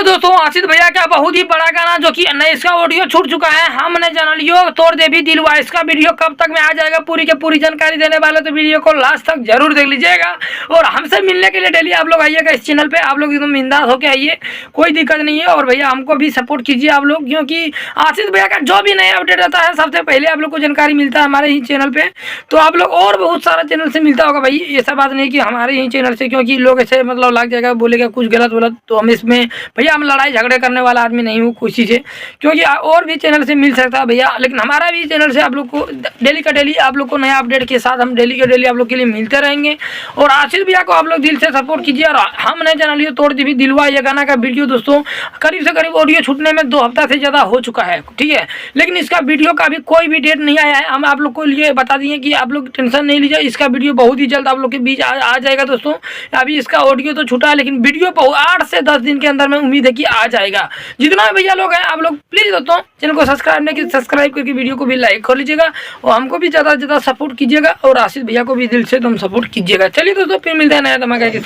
दोस्तों आशीष भैया का बहुत ही बड़ा गाना जो कि नया इसका ऑडियो छूट चुका है, हमने जनलियो तोड़ दे भी दिलवा। इसका वीडियो कब तक में आ जाएगा पूरी के पूरी जानकारी देने वाले, तो वीडियो को लास्ट तक जरूर देख लीजिएगा। और हमसे मिलने के लिए डेली आप लोग आइएगा इस चैनल पे, आप लोग एकदम बिंदास होके आइए, कोई दिक्कत नहीं है। और भैया हमको भी सपोर्ट कीजिए आप लोग, क्योंकि आशीष भैया का जो भी नया अपडेट आता है सबसे पहले आप लोग को जानकारी मिलता है हमारे ही चैनल पे। तो आप लोग और बहुत सारा चैनल से मिलता होगा भाई, ऐसा बात नहीं कि हमारे ही चैनल से, क्योंकि लोग ऐसे मतलब लग जाएगा बोलेगा कुछ गलत, तो हम इसमें भैया हम लड़ाई झगड़े करने वाला आदमी नहीं हूँ किसी से, क्योंकि और भी चैनल से मिल सकता है भैया, लेकिन हमारा भी चैनल से आप लोग को डेली का डेली आप लोग को नया अपडेट के साथ हम डेली के डेली आप लोग के लिए मिलते रहेंगे। और आशीष भैया को आप लोग दिल से सपोर्ट कीजिए। और हमने जनलियो तोड़ दी भी दिलवा ये गाना का वीडियो दोस्तों करीब से करीब ऑडियो छूटने में 2 हफ्ता से ज़्यादा हो चुका है, ठीक है, लेकिन इसका वीडियो का भी कोई भी डेट नहीं आया है। हम आप लोग को लिए बता दिए कि आप लोग टेंशन नहीं लीजिए, इसका वीडियो बहुत ही जल्द आप लोग के बीच आ जाएगा दोस्तों। अभी इसका ऑडियो तो छूटा है, लेकिन वीडियो 8 से 10 दिन के अंदर में उम्मीद है कि आ जाएगा। जितना भैया लोग हैं आप लोग प्लीज़ दोस्तों चैनल को सब्सक्राइब करके वीडियो को भी लाइक कर लीजिएगा, और हमको भी ज़्यादा से ज़्यादा सपोर्ट कीजिएगा, और आशीष भैया को भी दिल से तुम सपोर्ट कीजिएगा। चलिए दोस्तों फिर मिलते हैं नया धमाके के।